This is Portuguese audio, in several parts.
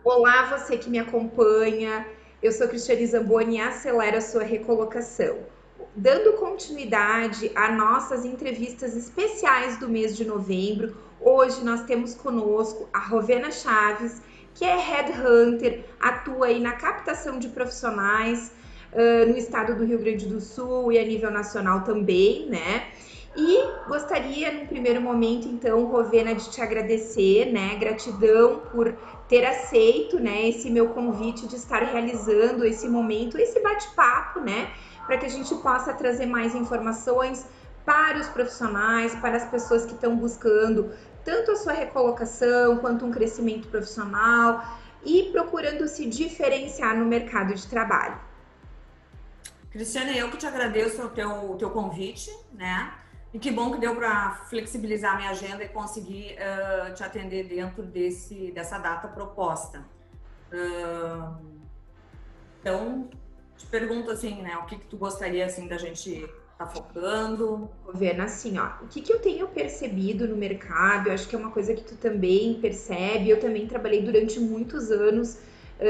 Olá, você que me acompanha. Eu sou Cristiane Zamboni e acelero a sua recolocação. Dando continuidade a nossas entrevistas especiais do mês de novembro, hoje nós temos conosco a Rovena Chaves, que é Headhunter, atua aí na captação de profissionais no estado do Rio Grande do Sul e a nível nacional também, né? E gostaria, num primeiro momento, então, Rovena, de te agradecer, né? Gratidão por ter aceito, né, esse meu convite de estar realizando esse momento, esse bate-papo, né, para que a gente possa trazer mais informações para os profissionais, para as pessoas que estão buscando tanto a sua recolocação quanto um crescimento profissional e procurando se diferenciar no mercado de trabalho. Cristiane, eu que te agradeço o teu convite, né? E que bom que deu para flexibilizar a minha agenda e conseguir te atender dentro dessa data proposta. Então, te pergunto assim, né? O que tu gostaria assim da gente estar focando? Vendo assim, ó, o que que eu tenho percebido no mercado, eu acho que é uma coisa que tu também percebe, eu também trabalhei durante muitos anos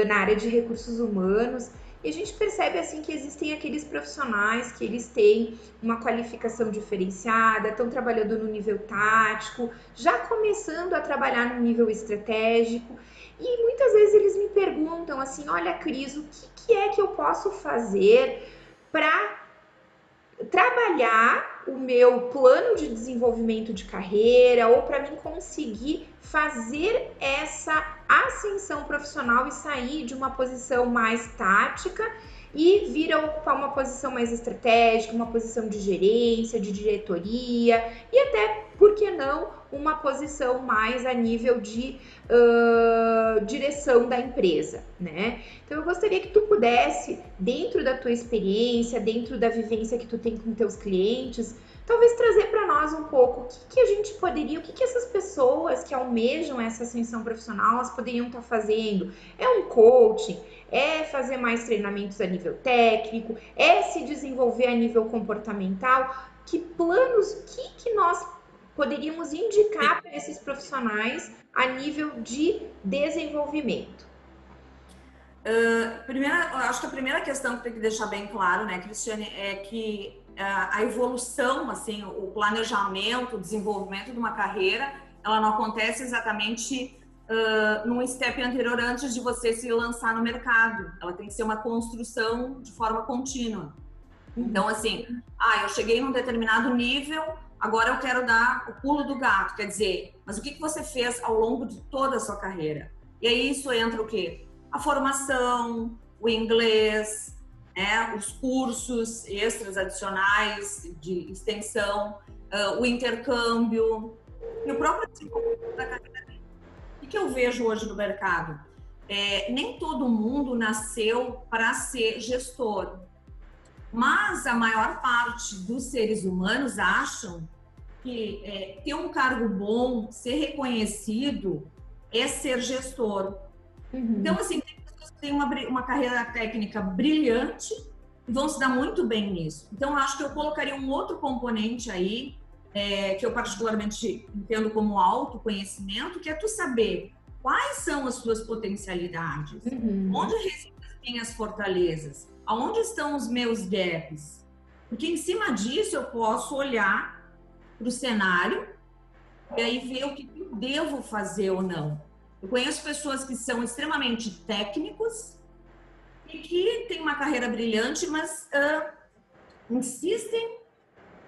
na área de recursos humanos, e a gente percebe assim que existem aqueles profissionais que eles têm uma qualificação diferenciada, estão trabalhando no nível tático, já começando a trabalhar no nível estratégico, e muitas vezes eles me perguntam assim, olha, Cris, o que que é que eu posso fazer para trabalhar o meu plano de desenvolvimento de carreira ou para mim conseguir fazer essa ascensão profissional e sair de uma posição mais tática e vir a ocupar uma posição mais estratégica, uma posição de gerência, de diretoria e até, por que não, uma posição mais a nível de direção da empresa, né? Então eu gostaria que tu pudesse, dentro da tua experiência, dentro da vivência que tu tem com teus clientes, talvez trazer para nós um pouco o que a gente poderia, o que essas pessoas que almejam essa ascensão profissional, elas poderiam estar fazendo. É um coaching, é fazer mais treinamentos a nível técnico, é se desenvolver a nível comportamental. Que planos, que nós poderíamos indicar para esses profissionais a nível de desenvolvimento? Primeira, eu acho que a primeira questão que tem que deixar bem claro, né, Cristiane, é que a evolução, assim, o planejamento, o desenvolvimento de uma carreira, ela não acontece exatamente num step anterior antes de você se lançar no mercado. Ela tem que ser uma construção de forma contínua. Então, assim, eu cheguei num determinado nível, agora eu quero dar o pulo do gato. Quer dizer, mas o que você fez ao longo de toda a sua carreira? E aí isso entra o quê? A formação, o inglês, né, os cursos extras adicionais de extensão, o intercâmbio e o próprio desenvolvimento da carreira. O que eu vejo hoje no mercado? Nem todo mundo nasceu para ser gestor, mas a maior parte dos seres humanos acham que ter um cargo bom, ser reconhecido, é ser gestor. Então, assim, tem pessoas que têm uma carreira técnica brilhante e vão se dar muito bem nisso. Então, eu acho que eu colocaria um outro componente aí, que eu particularmente entendo como autoconhecimento, que é tu saber quais são as tuas potencialidades, onde residem as minhas fortalezas, aonde estão os meus gaps. Porque em cima disso eu posso olhar para o cenário e aí ver o que eu devo fazer ou não. Eu conheço pessoas que são extremamente técnicos e que têm uma carreira brilhante, mas insistem,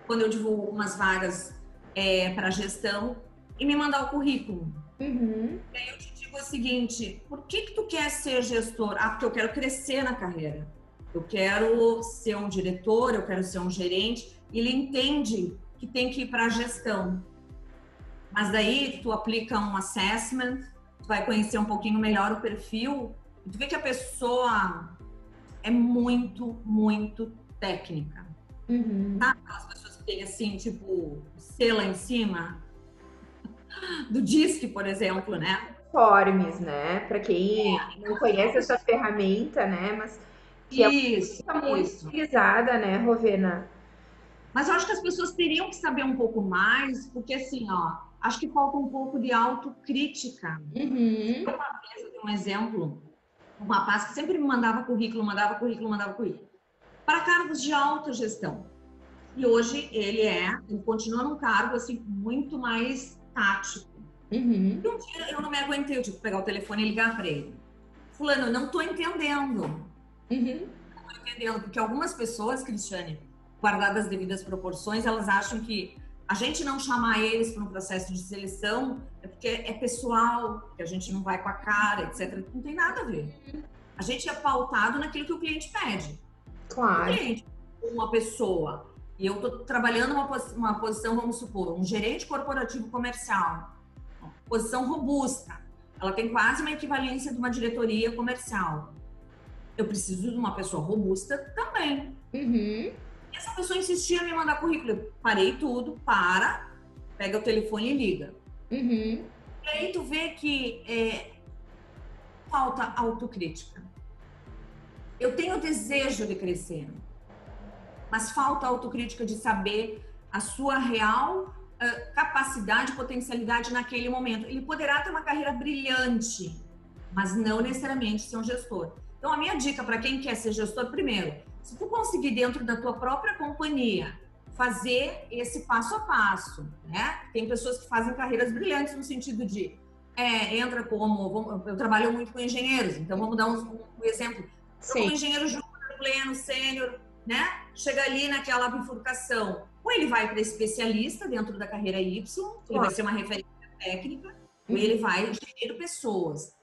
quando eu divulgo umas vagas para gestão, em me mandar o currículo. E aí eu te digo o seguinte, por que tu quer ser gestor? Porque eu quero crescer na carreira. Eu quero ser um diretor, eu quero ser um gerente. Ele entende que tem que ir para a gestão. Mas daí tu aplica um assessment, tu vai conhecer um pouquinho melhor o perfil, e tu vê que a pessoa é muito, muito técnica. Sabe aquelas pessoas que têm assim, tipo, C lá em cima? Do DISC, por exemplo, né? Forms, né? Para quem não conhece essa ferramenta, né? Mas que é Isso, muito isso. utilizada, né, Rovena? Mas eu acho que as pessoas teriam que saber um pouco mais, porque assim, ó, acho que falta um pouco de autocrítica. Uhum. Uma vez eu dei um exemplo, um rapaz que sempre me mandava currículo, para cargos de autogestão. E hoje ele continua num cargo assim muito mais tático. Uhum. E um dia eu não me aguentei, eu tive que pegar o telefone e ligar para ele. Fulano, eu não estou entendendo. Uhum. Não tô entendendo, porque algumas pessoas, Cristiane, guardadas as devidas proporções, elas acham que a gente não chamar eles para um processo de seleção é porque é pessoal, que a gente não vai com a cara, etc. Não tem nada a ver. A gente é pautado naquilo que o cliente pede. O Claro. cliente, uma pessoa, e eu estou trabalhando uma posição, vamos supor, um gerente corporativo comercial, uma posição robusta, ela tem quase uma equivalência de uma diretoria comercial. Eu preciso de uma pessoa robusta também. Uhum. Essa pessoa insistia em me mandar currículo. Eu parei tudo, pega o telefone e liga. Uhum. E aí tu vê que falta autocrítica. Eu tenho desejo de crescer, mas falta autocrítica de saber a sua real capacidade, potencialidade naquele momento. Ele poderá ter uma carreira brilhante, mas não necessariamente ser um gestor. Então, a minha dica para quem quer ser gestor, primeiro, se tu conseguir dentro da tua própria companhia fazer esse passo a passo, né? Tem pessoas que fazem carreiras brilhantes no sentido de entra como... Eu trabalho muito com engenheiros, então vamos dar um exemplo. Como engenheiro júnior, pleno, sênior, né? Chega ali naquela bifurcação. Ou ele vai para especialista dentro da carreira Y, ele vai ser uma referência técnica, ou ele vai gerir pessoas.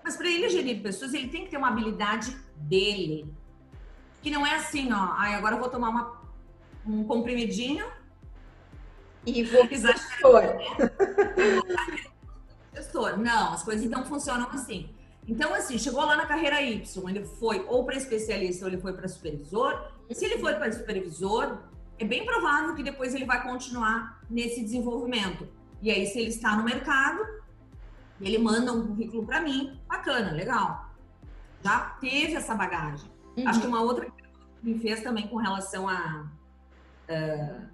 Mas para ele gerir pessoas, ele tem que ter uma habilidade dele. Que não é assim, ó, agora eu vou tomar um comprimidinho e vou gestor. Gestor. Não, as coisas não funcionam assim. Então, assim, chegou lá na carreira Y, ele foi ou para especialista ou ele foi para supervisor. Se ele for para supervisor, é bem provável que depois ele vai continuar nesse desenvolvimento. E aí, se ele está no mercado, ele manda um currículo para mim, bacana, legal. Já teve essa bagagem. Acho que uma outra que me fez também com relação a...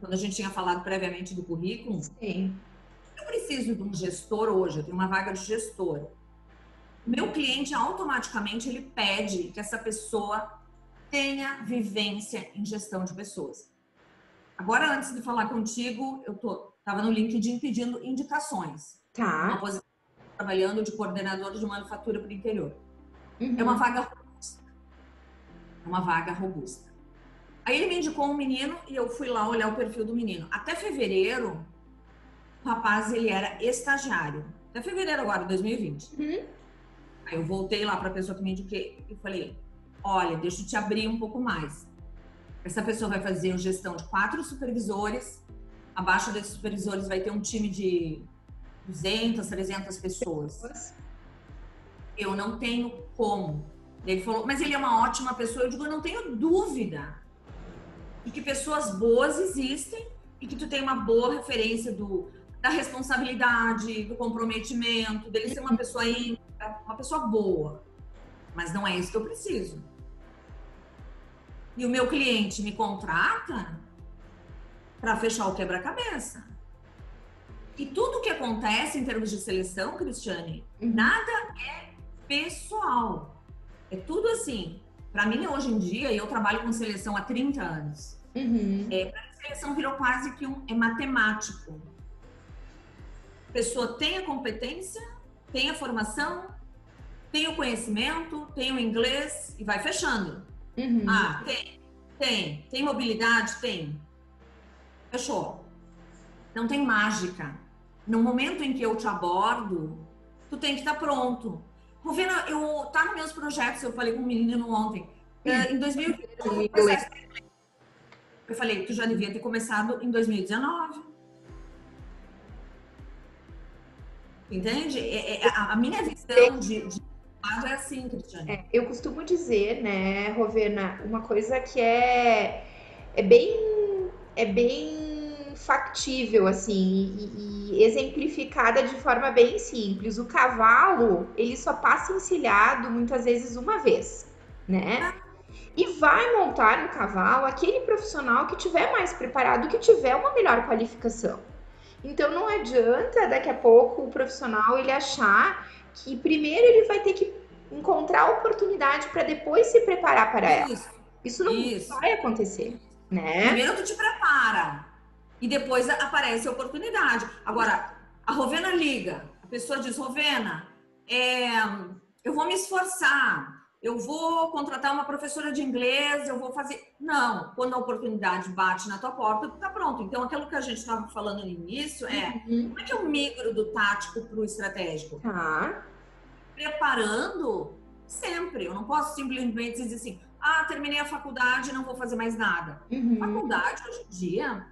quando a gente tinha falado previamente do currículo. Sim. Eu preciso de um gestor hoje, eu tenho uma vaga de gestor. Meu cliente automaticamente ele pede que essa pessoa tenha vivência em gestão de pessoas. Agora, antes de falar contigo, eu estava no LinkedIn pedindo indicações. Tá. Uma posição trabalhando de coordenador de manufatura para o interior. É uma vaga robusta. É uma vaga robusta. Aí ele me indicou um menino e eu fui lá olhar o perfil do menino. Até fevereiro, o rapaz ele era estagiário. Até fevereiro agora, 2020. Aí eu voltei lá para a pessoa que me indiquei e falei, olha, deixa eu te abrir um pouco mais. Essa pessoa vai fazer uma gestão de 4 supervisores. Abaixo desses supervisores vai ter um time de 200, 300 pessoas. Eu não tenho como. Ele falou, mas ele é uma ótima pessoa. Eu digo, eu não tenho dúvida de que pessoas boas existem e que tu tem uma boa referência da responsabilidade, do comprometimento, dele ser uma pessoa íntegra, uma pessoa boa. Mas não é isso que eu preciso. E o meu cliente me contrata para fechar o quebra-cabeça. E tudo que acontece em termos de seleção, Cristiane, nada é pessoal. É tudo assim. Para mim, hoje em dia, e eu trabalho com seleção há 30 anos, para mim, seleção virou quase que é matemático. A pessoa tem a competência, tem a formação, tem o conhecimento, tem o inglês e vai fechando. Ah, tem mobilidade? Tem. Fechou. Não tem mágica. No momento em que eu te abordo, tu tem que estar pronto. Rovena, tá nos meus projetos, eu falei com um menino ontem, em 2020, eu falei, tu já devia ter começado em 2019. Entende? A minha visão de é assim, Cristiane. Eu costumo dizer, né, Rovena, uma coisa que é bem factível, assim, e exemplificada de forma bem simples. O cavalo, ele só passa encilhado muitas vezes uma vez, né? E vai montar no cavalo aquele profissional que tiver mais preparado, que tiver uma melhor qualificação. Então não adianta daqui a pouco o profissional ele achar que primeiro ele vai ter que encontrar a oportunidade para depois se preparar para ela. Isso, Isso não isso. vai acontecer, né? Primeiro tu te prepara e depois aparece a oportunidade. Agora, a Rovena liga, a pessoa diz, Rovena, eu vou me esforçar, eu vou contratar uma professora de inglês, eu vou fazer... Não, quando a oportunidade bate na tua porta, tu tá pronto. Então, aquilo que a gente estava falando no início como é que eu migro do tático para o estratégico? Tá. Preparando sempre. Eu não posso simplesmente dizer assim, terminei a faculdade e não vou fazer mais nada. Uhum. Faculdade, hoje em dia,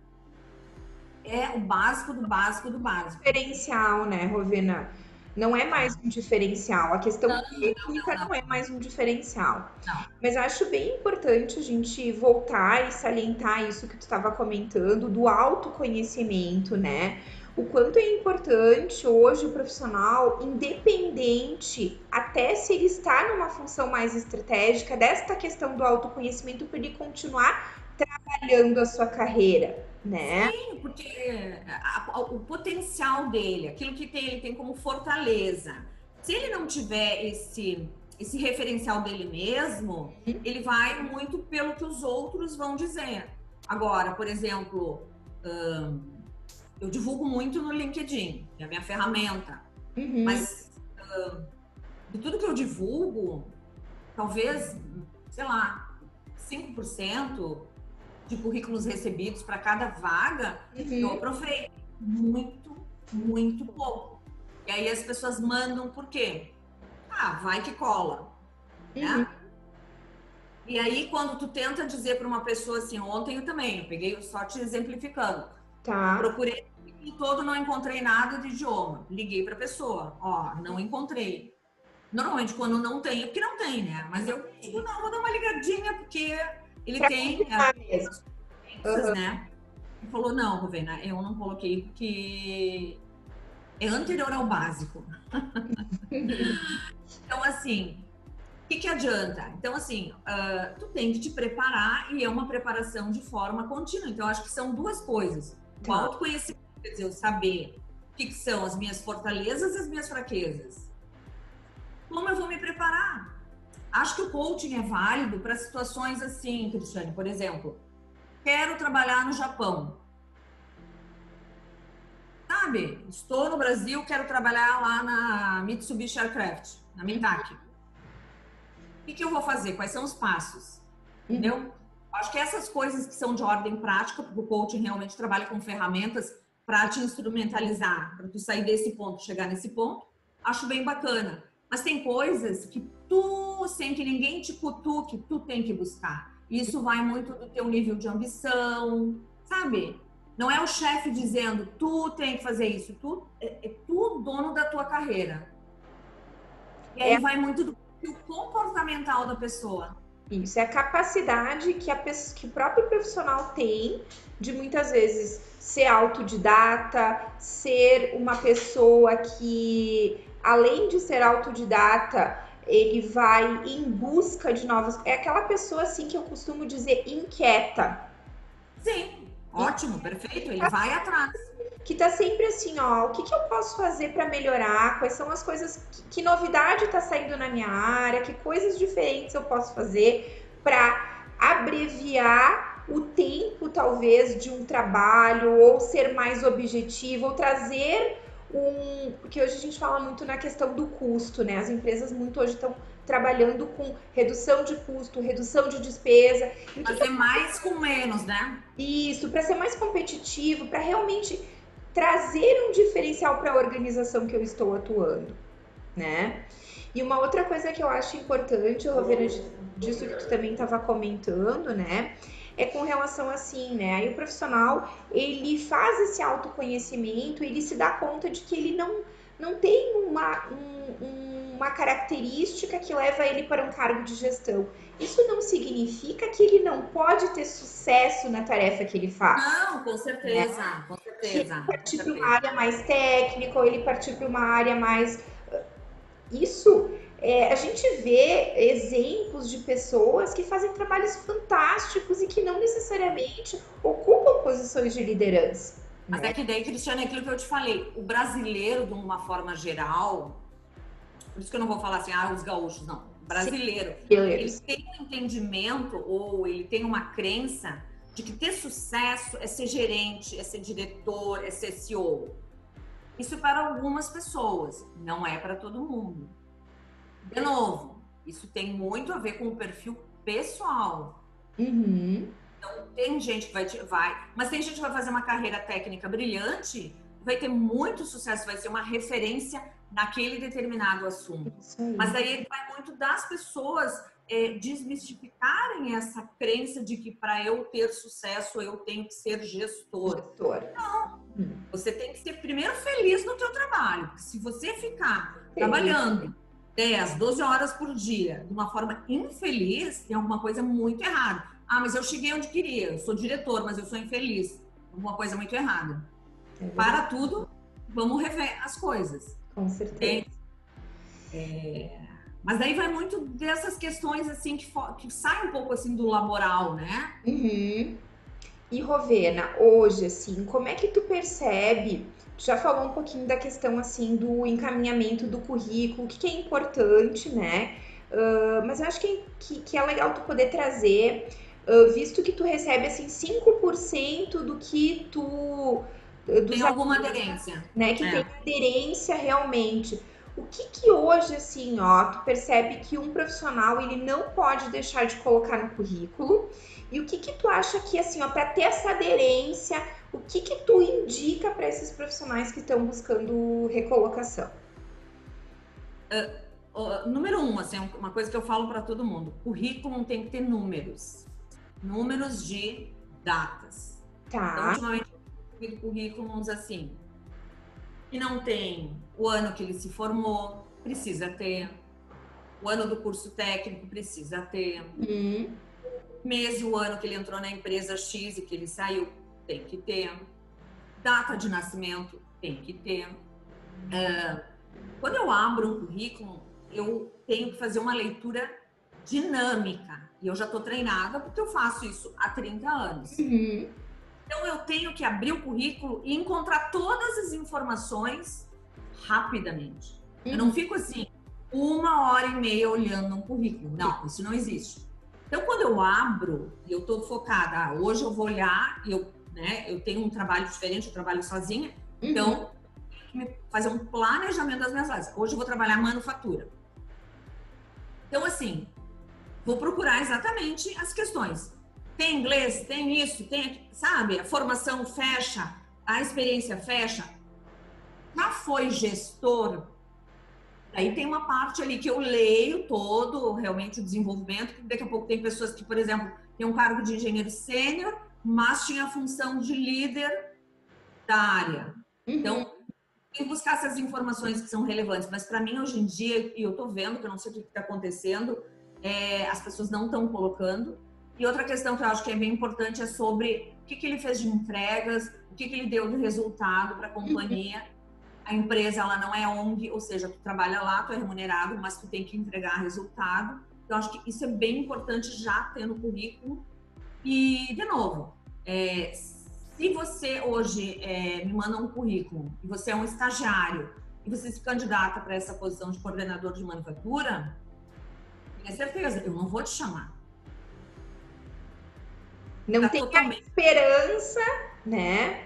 é o básico do básico do básico. Diferencial, né, Rovena? Não é mais É. um diferencial. A questão Não, técnica não, não é mais um diferencial. não. Mas acho bem importante a gente voltar e salientar isso que tu estava comentando, do autoconhecimento, né? O quanto é importante hoje o profissional, independente, até se ele está numa função mais estratégica, desta questão do autoconhecimento para ele continuar trabalhando a sua carreira, né? Sim, porque o potencial dele, aquilo que ele tem como fortaleza, se ele não tiver esse referencial dele mesmo, ele vai muito pelo que os outros vão dizer. Agora, por exemplo, eu divulgo muito no LinkedIn, que é a minha ferramenta, Uhum. mas de tudo que eu divulgo, talvez, sei lá, 5% de currículos recebidos para cada vaga, eu Uhum. aproveito muito, muito pouco. E aí as pessoas mandam por quê? Vai que cola, Uhum. né? E aí quando tu tenta dizer para uma pessoa assim, ontem eu peguei só te exemplificando, Tá. procurei o currículo todo, não encontrei nada de idioma. Liguei para a pessoa, não encontrei. Normalmente quando não tem, é porque não tem, né? Mas eu digo, não, vou dar uma ligadinha porque ele Para tem confirmar mesmo. referências, né? Ele falou, não, Rovena, eu não coloquei porque é anterior ao básico. Então, assim, o que adianta? Então, assim, tu tem que te preparar e é uma preparação de forma contínua. Então, acho que são duas coisas. O Tá. autoconhecimento, quer dizer, eu saber o que são as minhas fortalezas e as minhas fraquezas. Como eu vou me preparar? Acho que o coaching é válido para situações assim, Cristiane, por exemplo, quero trabalhar no Japão. Sabe? Estou no Brasil, quero trabalhar lá na Mitsubishi Aircraft, na Mintaki. O que eu vou fazer? Quais são os passos? Uhum. Entendeu? Acho que essas coisas que são de ordem prática, porque o coaching realmente trabalha com ferramentas para te instrumentalizar, para tu sair desse ponto, chegar nesse ponto, acho bem bacana. Mas tem coisas que tu, sem que ninguém te cutuque, tu tem que buscar. Isso vai muito do teu nível de ambição, sabe? Não é o chefe dizendo, tu tem que fazer isso, é tu o dono da tua carreira. E É aí vai muito do comportamental da pessoa. isso, é a capacidade que o próprio profissional tem de muitas vezes ser autodidata, ser uma pessoa que, além de ser autodidata, ele vai em busca de novas. É aquela pessoa assim que eu costumo dizer inquieta. Sim, ótimo, perfeito. Ele vai atrás. Que tá sempre assim, ó, o que eu posso fazer para melhorar? Quais são as coisas, que novidade tá saindo na minha área? Que coisas diferentes eu posso fazer para abreviar o tempo, talvez, de um trabalho, ou ser mais objetivo, ou trazer porque hoje a gente fala muito na questão do custo, né? As empresas muito hoje estão trabalhando com redução de custo, redução de despesa. E o que Fazer mais com menos, né? isso, para ser mais competitivo, para realmente trazer um diferencial para a organização que eu estou atuando, né? E uma outra coisa que eu acho importante, Rovena, disso que tu também estava comentando, né? É com relação assim, né? Aí o profissional, ele faz esse autoconhecimento, ele se dá conta de que ele não tem uma característica que leva ele para um cargo de gestão. Isso não significa que ele não pode ter sucesso na tarefa que ele faz, Não, com né? certeza, com Que ele certeza, com partir para uma certeza. área mais técnica, ou ele partir para uma área mais. Isso, a gente vê exemplos de pessoas que fazem trabalhos fantásticos e que não necessariamente ocupam posições de liderança. Mas é que daí, Cristiane, é aquilo que eu te falei, o brasileiro, de uma forma geral, por isso que eu não vou falar assim, os gaúchos, não. O brasileiro, ele tem um entendimento ou ele tem uma crença de que ter sucesso é ser gerente, é ser diretor, é ser CEO. Isso para algumas pessoas, não é para todo mundo. De novo, isso tem muito a ver com o perfil pessoal. Uhum. Então, tem gente que vai, mas tem gente que vai fazer uma carreira técnica brilhante, vai ter muito sucesso, vai ser uma referência naquele determinado assunto. Mas daí vai muito das pessoas desmistificarem essa crença de que para eu ter sucesso eu tenho que ser gestor. Não, você tem que ser primeiro feliz no teu trabalho. Porque se você ficar trabalhando 10, 12 horas por dia de uma forma infeliz, tem alguma coisa muito errada. Mas eu cheguei onde queria, eu sou diretor, mas eu sou infeliz. Alguma coisa muito errada. Para tudo, vamos rever as coisas. Com certeza. Mas daí vai muito dessas questões assim que saem um pouco assim do laboral, né? Uhum. E Rovena, hoje, assim, como é que tu percebe? Tu já falou um pouquinho da questão, assim, do encaminhamento do currículo, o que é importante, né? Mas eu acho que é legal tu poder trazer, visto que tu recebe, assim, 5% do que tu... Tem alguma aderência. Né? Que tem aderência realmente. O que hoje, assim, ó, tu percebe que um profissional, ele não pode deixar de colocar no currículo? E o que tu acha que, assim, ó, para ter essa aderência, o que tu indica para esses profissionais que estão buscando recolocação? Número 1, assim, uma coisa que eu falo para todo mundo: currículo tem que ter números de datas. Tá. Então, ultimamente, eu currículos assim, que não tem o ano que ele se formou, precisa ter. O ano do curso técnico, precisa ter. Mês e o ano que ele entrou na empresa X e que ele saiu, tem que ter. Data de nascimento, tem que ter. Quando eu abro um currículo, eu tenho que fazer uma leitura dinâmica. E eu já estou treinada porque eu faço isso há 30 anos. Então, eu tenho que abrir o currículo e encontrar todas as informações rapidamente. Eu não fico assim, 1h30 olhando um currículo. Não, isso não existe. Então, quando eu abro e eu estou focada, hoje eu vou olhar e eu tenho um trabalho diferente, eu trabalho sozinha, então eu tenho que fazer um planejamento das minhas áreas. Hoje eu vou trabalhar manufatura. Então, assim, vou procurar exatamente as questões. Tem inglês, tem isso, tem, sabe? A formação fecha, a experiência fecha. Já foi gestor? Aí tem uma parte ali que eu leio todo, realmente, o desenvolvimento. Daqui a pouco tem pessoas que, por exemplo, tem um cargo de engenheiro sênior, mas tinha a função de líder da área. Então, tem que buscar essas informações que são relevantes. Mas para mim, hoje em dia, e eu tô vendo, que eu não sei o que está acontecendo, as pessoas não estão colocando. E outra questão que eu acho que é bem importante é sobre o que ele fez de entregas, o que ele deu de resultado para a companhia. A empresa, ela não é ONG, ou seja, tu trabalha lá, tu é remunerado, mas tu tem que entregar resultado. Então, acho que isso é bem importante já ter no currículo. E, de novo, se você hoje me manda um currículo e você é um estagiário e você se candidata para essa posição de coordenador de manufatura, tenha certeza, eu não vou te chamar. Não tem esperança, né?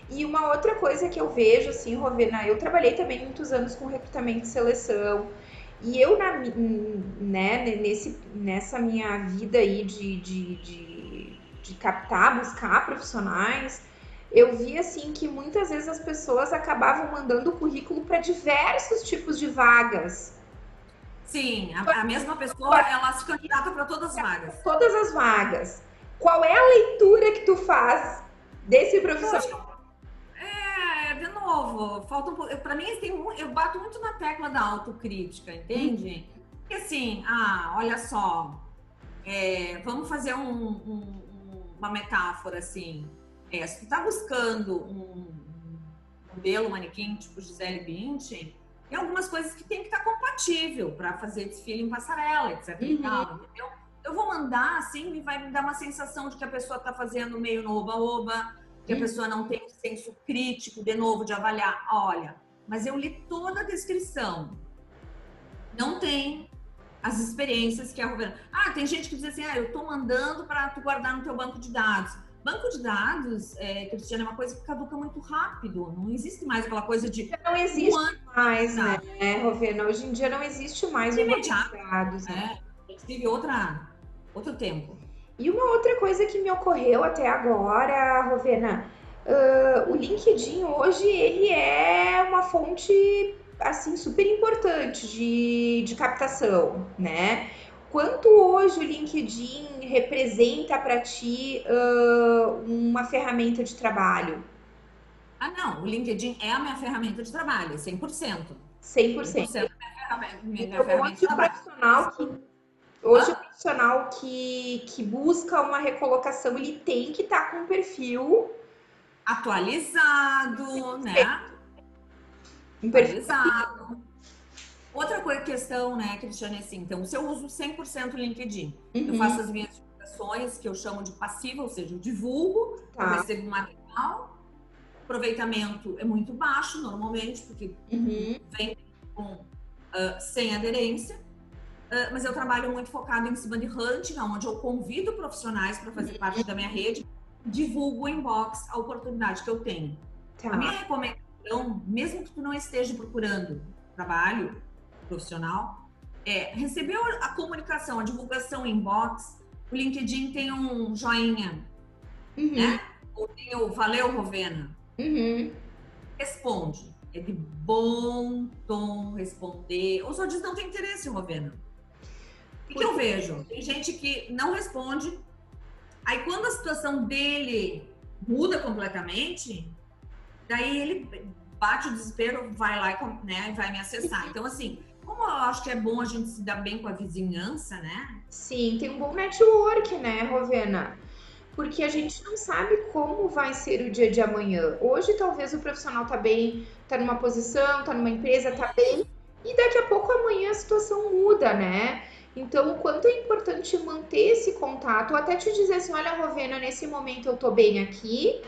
E uma outra coisa que eu vejo, assim, Rovena, eu trabalhei também muitos anos com recrutamento e seleção. E eu, nessa minha vida aí de captar, buscar profissionais, eu vi, assim, que muitas vezes as pessoas acabavam mandando o currículo para diversos tipos de vagas. Sim, a mesma pessoa, ela se candidata para todas as vagas. Todas as vagas. Qual é a leitura que tu faz desse profissional? De novo, falta um pouco. Para mim, eu bato muito na tecla da autocrítica, entende? Porque assim, olha só, vamos fazer uma metáfora assim. Se tu tá buscando um modelo manequim tipo Gisele Bündchen, tem algumas coisas que tem que estar compatível para fazer desfile em passarela, etc. E tal, entendeu? Eu vou mandar assim e vai me dar uma sensação de que a pessoa tá fazendo meio no oba-oba. que a pessoa não tem senso crítico, de novo, de avaliar. Olha, mas eu li toda a descrição. Não tem as experiências que a Rovena... tem gente que diz assim, eu tô mandando para tu guardar no teu banco de dados. Banco de dados, Cristiane, é uma coisa que caduca muito rápido. Não existe mais aquela coisa de... Não existe mais, né, Rovena? Hoje em dia não existe mais o banco de dados, né? A gente vive outro tempo. E uma outra coisa que me ocorreu até agora, Rovena, o LinkedIn hoje, ele é uma fonte, assim, super importante de captação, né? Quanto hoje o LinkedIn representa para ti uma ferramenta de trabalho? Não, o LinkedIn é a minha ferramenta de trabalho, 100%. 100%. É minha Então, ferramenta de trabalho. Hoje o profissional que busca uma recolocação, ele tem que estar com um perfil atualizado, né? Atualizado. Outra questão, né, Cristiane, assim, então, se eu uso 100% o LinkedIn, eu faço as minhas divulgações, que eu chamo de passiva, ou seja, eu divulgo, eu recebo material, aproveitamento é muito baixo, normalmente, porque vem sem aderência, mas eu trabalho muito focado em cima de hunting, onde eu convido profissionais para fazer parte da minha rede, divulgo em inbox a oportunidade que eu tenho. A minha recomendação, mesmo que tu não esteja procurando trabalho profissional, recebeu a comunicação, a divulgação em inbox, o LinkedIn tem um joinha, né? Ou tem o valeu, Rovena. Responde. É de bom tom responder. Os outros não têm interesse, Rovena. O que eu vejo? Tem gente que não responde. Aí, quando a situação dele muda completamente, daí ele bate o desespero, vai lá e vai me acessar. Então, assim, como eu acho que é bom a gente se dar bem com a vizinhança, né? Sim, tem um bom network, né, Rovena? Porque a gente não sabe como vai ser o dia de amanhã. Hoje, talvez o profissional tá bem, tá numa posição, tá numa empresa, tá bem, e daqui a pouco amanhã a situação muda, né? Então, o quanto é importante manter esse contato, ou até te dizer assim, olha, Rovena, nesse momento eu tô bem aqui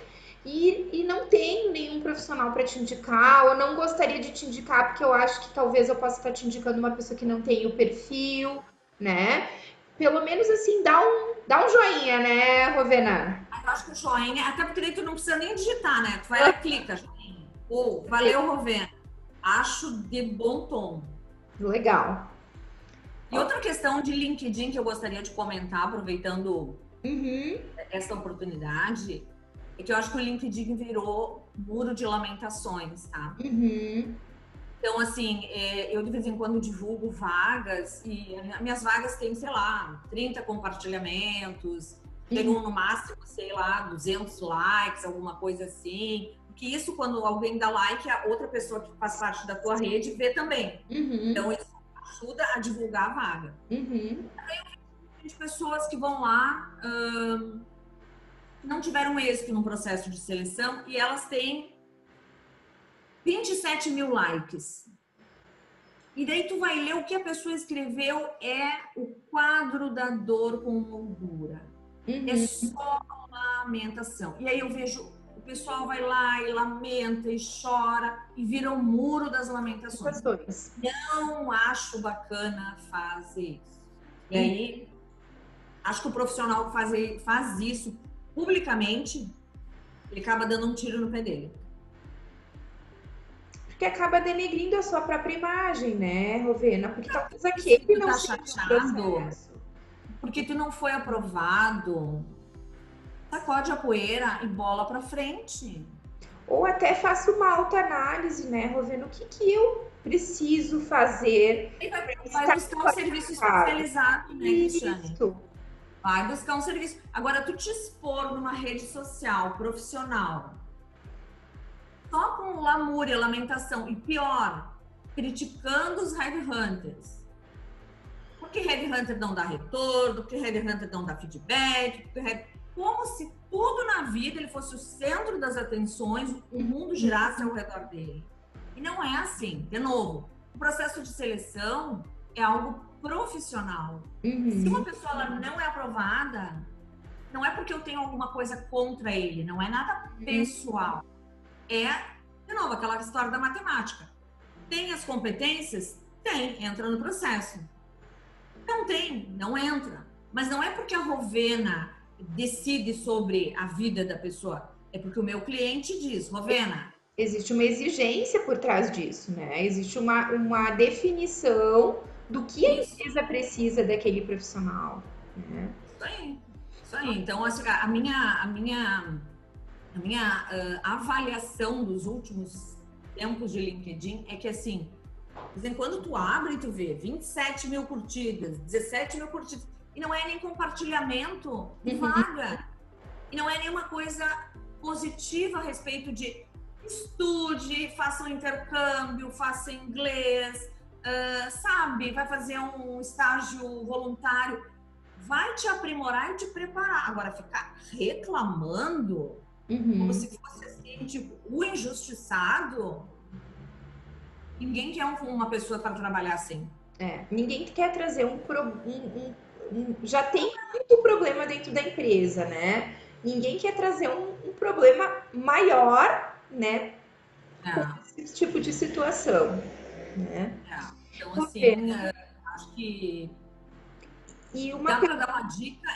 e não tenho nenhum profissional para te indicar, ou não gostaria de te indicar, porque eu acho que talvez eu possa estar te indicando uma pessoa que não tem o perfil, né? Pelo menos assim, dá um joinha, né, Rovena? Eu acho que o joinha, até porque daí tu não precisa nem digitar, né? Tu vai lá e clica, joinha. Ou, valeu, Rovena. Acho de bom tom. Legal. E outra questão de LinkedIn que eu gostaria de comentar, aproveitando essa oportunidade, é que eu acho que o LinkedIn virou muro de lamentações, tá? Então, assim, eu de vez em quando divulgo vagas e minhas vagas têm, sei lá, 30 compartilhamentos, chegam no máximo, sei lá, 200 likes, alguma coisa assim. Porque isso, quando alguém dá like, a outra pessoa que faz parte da tua rede vê também. Então, isso ajuda a divulgar a vaga. Aí eu vejo pessoas que vão lá, não tiveram êxito no processo de seleção e elas têm 27 mil likes. E daí tu vai ler o que a pessoa escreveu é o quadro da dor com moldura. É só lamentação. E aí eu vejo o pessoal vai lá e lamenta e chora e vira o muro das lamentações. Não acho bacana fazer isso. E aí acho que o profissional que faz isso publicamente, ele acaba dando um tiro no pé dele. Porque acaba denegrindo a sua própria imagem, né, Rovena? Porque talvez aquele não seja chateado, porque tu não foi aprovado. Sacode a poeira e bola pra frente. Ou até faça uma autoanálise, né, Rovena? O que eu preciso fazer? Vai buscar um serviço especializado, né, Cristiane? Vai buscar um serviço. Agora, tu te expor numa rede social profissional só com lamúria, lamentação e pior, criticando os headhunters. Porque headhunter não dá retorno, porque headhunter não dá feedback, como se tudo na vida ele fosse o centro das atenções, o mundo girasse ao redor dele. E não é assim. De novo, o processo de seleção é algo profissional. Se uma pessoa ela não é aprovada, não é porque eu tenho alguma coisa contra ele, não é nada pessoal. É, de novo, aquela história da matemática. Tem as competências? Tem, entra no processo. Não tem, não entra. Mas não é porque a Rovena decide sobre a vida da pessoa, é porque o meu cliente diz, Rovena. Existe uma exigência por trás disso, né? Existe uma definição do que a Isso. empresa precisa daquele profissional, né? Isso aí. Isso aí. Então, assim, avaliação dos últimos tempos de LinkedIn é que, assim, de vez em quando tu abre e tu vê 27 mil curtidas, 17 mil curtidas, e não é nem compartilhamento de vaga. E não é nenhuma coisa positiva a respeito de estude, faça um intercâmbio, faça inglês, sabe? Vai fazer um estágio voluntário. Vai te aprimorar e te preparar. Agora, ficar reclamando como se fosse assim, tipo, o injustiçado, ninguém quer uma pessoa para trabalhar assim. Ninguém quer trazer já tem muito problema dentro da empresa, né? Ninguém quer trazer um problema maior, né? Com esse tipo de situação, né? Então, assim, acho que dá para dar uma dica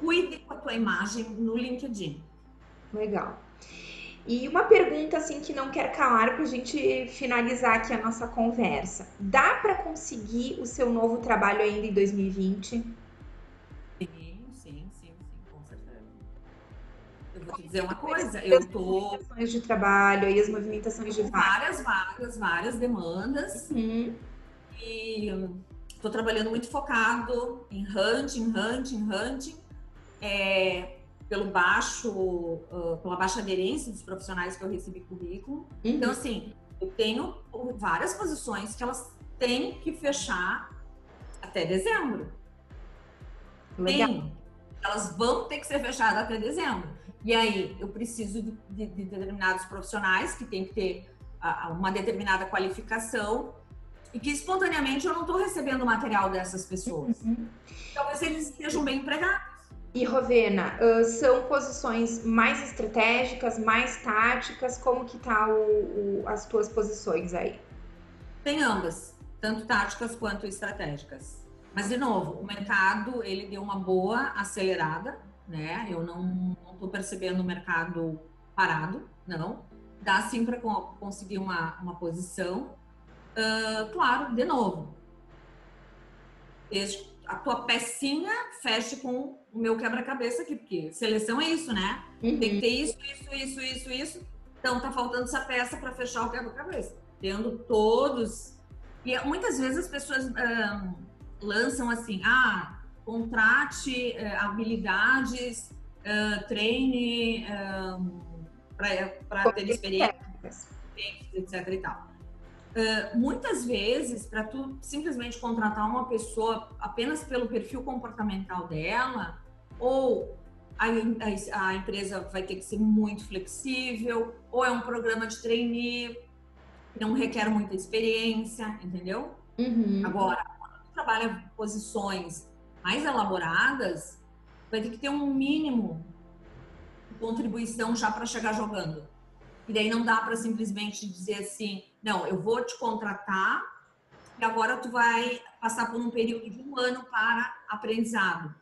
cuide com a tua imagem no LinkedIn. Legal. E uma pergunta assim que não quer calar para a gente finalizar aqui a nossa conversa. Dá para conseguir o seu novo trabalho ainda em 2020? Sim, com certeza. Eu vou te dizer uma coisa, eu tô... As movimentações de trabalho e as movimentações de várias demandas. E tô trabalhando muito focado em hunting, pela baixa aderência dos profissionais que eu recebi currículo. Então, assim, eu tenho várias posições que elas têm que fechar até dezembro. Elas vão ter que ser fechadas até dezembro. E aí, eu preciso de determinados profissionais que têm que ter uma determinada qualificação e que espontaneamente eu não estou recebendo o material dessas pessoas. Talvez eles estejam bem empregados. E, Rovena, são posições mais estratégicas, mais táticas? Como que tá as tuas posições aí? Tem ambas, tanto táticas quanto estratégicas. Mas, de novo, o mercado, ele deu uma boa acelerada, né? Eu não estou percebendo o mercado parado, não. Dá sim para conseguir uma posição. Claro, de novo, a tua pecinha feche com o meu quebra-cabeça aqui, porque seleção é isso, né? Tem que ter isso. Então, tá faltando essa peça para fechar o quebra-cabeça. Tendo todos... E muitas vezes as pessoas lançam assim, contrate habilidades, treine para ter experiência, etc e tal. Muitas vezes, para tu simplesmente contratar uma pessoa apenas pelo perfil comportamental dela, ou a empresa vai ter que ser muito flexível, ou é um programa de trainee que não requer muita experiência, entendeu? Agora, quando tu trabalha posições mais elaboradas, vai ter que ter um mínimo de contribuição já para chegar jogando. E daí não dá para simplesmente dizer assim, não, eu vou te contratar e agora tu vai passar por um período de 1 ano para aprendizado.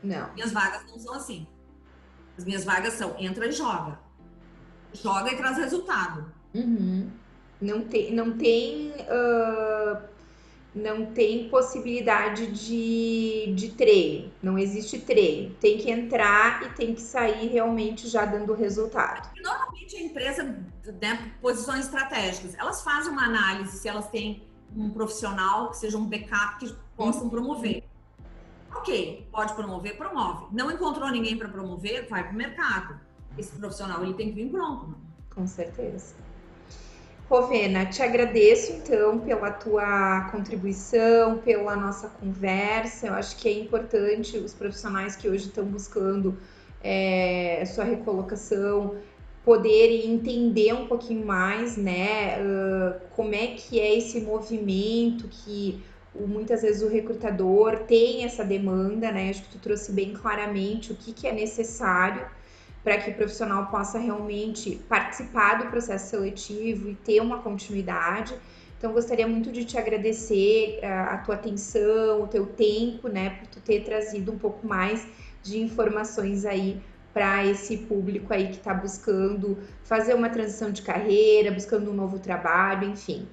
Não. Minhas vagas não são assim. As minhas vagas são entra e joga. Joga e traz resultado. Não tem possibilidade de treino. Não existe treino. Tem que entrar e tem que sair realmente já dando resultado. Normalmente a empresa, né, posições estratégicas, elas fazem uma análise se elas têm um profissional que seja um backup que possam promover. Ok, pode promover, promove. Não encontrou ninguém para promover, vai para o mercado. Esse profissional ele tem que vir pronto. Com certeza. Rovena, te agradeço então pela tua contribuição, pela nossa conversa. Eu acho que é importante os profissionais que hoje estão buscando sua recolocação poderem entender um pouquinho mais, né, como é que é esse movimento que muitas vezes o recrutador tem essa demanda, né? Acho que tu trouxe bem claramente o que é necessário para que o profissional possa realmente participar do processo seletivo e ter uma continuidade. Então, gostaria muito de te agradecer a tua atenção, o teu tempo, né, por tu ter trazido um pouco mais de informações aí para esse público aí que está buscando fazer uma transição de carreira, buscando um novo trabalho, enfim.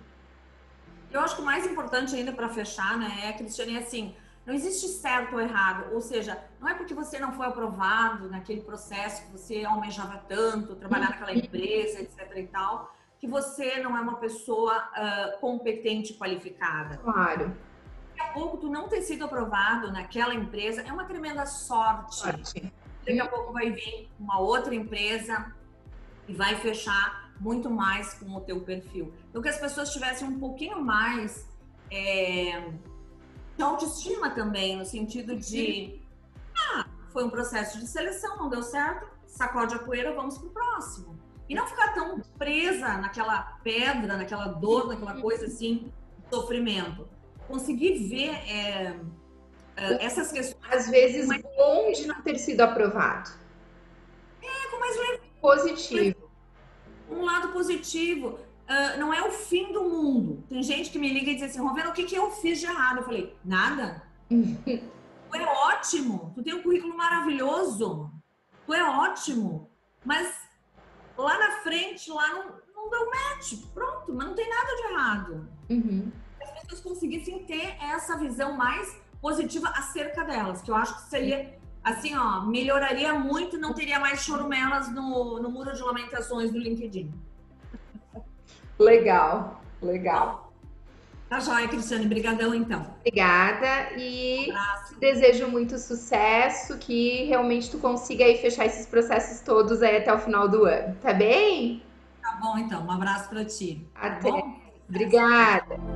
Eu acho que o mais importante ainda para fechar, né, Cristiane, é assim, não existe certo ou errado, ou seja, não é porque você não foi aprovado naquele processo que você almejava tanto, trabalhar naquela empresa, etc e tal, que você não é uma pessoa competente e qualificada. Claro. Daqui a pouco, tu não ter sido aprovado naquela empresa é uma tremenda sorte. Daqui a pouco vai vir uma outra empresa e vai fechar muito mais com o teu perfil. Então, que as pessoas tivessem um pouquinho mais de autoestima também, no sentido de foi um processo de seleção, não deu certo, sacode a poeira, vamos pro próximo. E não ficar tão presa naquela pedra, naquela dor, naquela coisa assim, sofrimento. Conseguir ver essas questões. Às vezes, bom de não ter sido aprovado. Com mais positivo. Um lado positivo. Não é o fim do mundo. Tem gente que me liga e diz assim, Rovena, o que eu fiz de errado? Eu falei, nada. Tu é ótimo. Tu tem um currículo maravilhoso. Tu é ótimo. Mas lá na frente, lá não deu match. Pronto, mas não tem nada de errado. As pessoas conseguissem ter essa visão mais positiva acerca delas, que eu acho que seria, assim, ó, melhoraria muito, não teria mais chorumelas no muro de lamentações do LinkedIn. Legal, legal. Tá joia, Cristiane. Brigadão, então. Obrigada e desejo muito sucesso, que realmente tu consiga aí fechar esses processos todos aí até o final do ano, tá bem? Tá bom, então. Um abraço para ti. Até. Tá bom? Obrigada.